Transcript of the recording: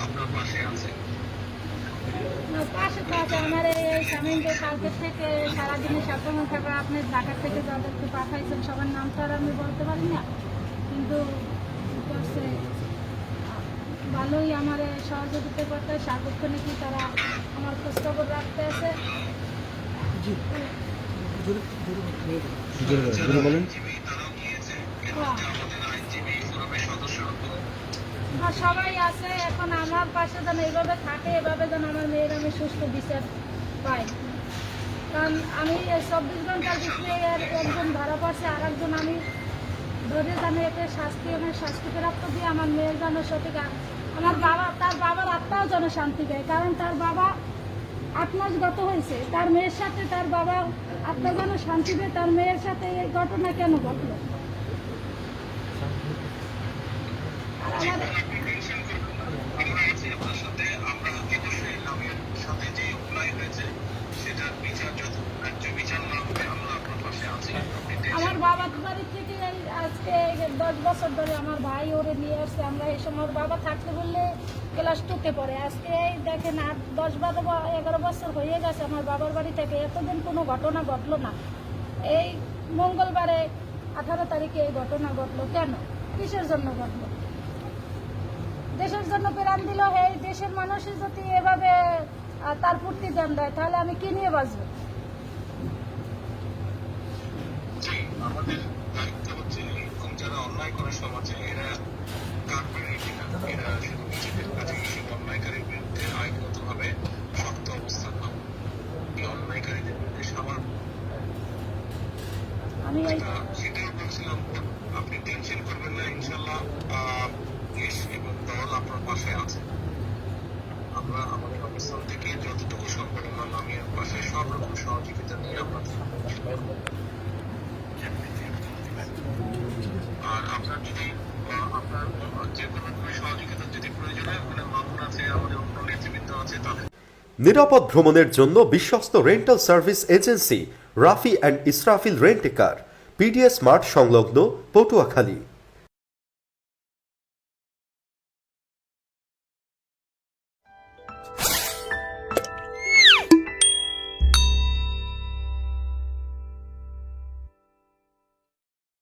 আপনার পাশে আছে। পাশে তো আছে আমার এই স্বামী যে কালকে থেকে সারাদিনে সবসময় থাকা আপনি ঢাকা থেকে যাদেরকে পাঠাইছেন সবার নাম তো আর আমি বলতে পারি না, কিন্তু করছে ভালোই আমার সহযোগিতা করতে সার্বক্ষণিক তারা আমার খোঁজখবর রাখতে আছে। হ্যাঁ, সবাই আছে। এখন আমার পাশে যেন এইভাবে থাকে, এভাবে যেন আমার মেয়ের আমি সুস্থ বিচার পাই। কারণ আমি 24 ঘন্টার ভিতরে একজন ধরা পড়ছে, আর একজন আমি ধরে যেন এতে শাস্তিপ্রাপ্ত দিয়ে আমার মেয়ের যেন সঠিক আমার বাবা তার বাবার আত্মাও যেন শান্তি পায়। কারণ তার বাবা 8 মাস গত হয়েছে, তার মেয়ের সাথে তার বাবা আত্মা যেন শান্তি পায়। তার মেয়ের সাথে এই ঘটনা কেন ঘটলো? আমার বাবার বাড়ি থেকে আজকে 10 বছর ধরে আমার ভাই ওরে নিয়ে আসছে। আমরা এই সময় বাবা থাকতে বললে ক্লাস 2-তে পড়ে। আজকে এই দেখেন 8, 10, 12, 11 বছর হয়ে গেছে আমার বাবার বাড়ি থেকে এতদিন কোনো ঘটনা ঘটলো না। এই মঙ্গলবারে 18 তারিখে এই ঘটনা ঘটলো। কেন? কিসের জন্য ঘটলো? দেশের জন্য প্রাণ দিল। এই দেশের মানুষই যদি এভাবে তার প্রতিদান দেয় তাহলে আমি কি নিয়ে বাঁচবো? আমাদের দায়িত্ব হচ্ছে এরকম যারা অন্যায় করে সমাজে এরা কারবারি কিনা, এরা শুধু নিজেদের কাছে এসব অন্যায়কারীর বিরুদ্ধে আইনগতভাবে শক্ত অবস্থান নেওয়া, এই অন্যায়কারীদের বিরুদ্ধে সবার আমি সেটাই বলছিলাম। আপনি টেনশন করবেন না, ইনশাল্লাহ দেশ এবং দল আপনার পাশে আছে। আমরা আমাদের অবস্থান থেকে যতটুকু সম্ভব আমার নামের পাশে সব রকম সহযোগিতা নিয়ে আমরা আর আপনার যদি আপনার যে কোনো সহযোগিতা যদি প্রয়োজন হয় ওখানে মামুন আছে, আমাদের অন্য নেতৃবৃন্দ আছে তাদের। নিরাপদ ভ্রমণের জন্য বিশ্বস্ত rental service agency Rafi and Israfil rent A car, PDS mart সংলগ্ন পটুয়াখালী।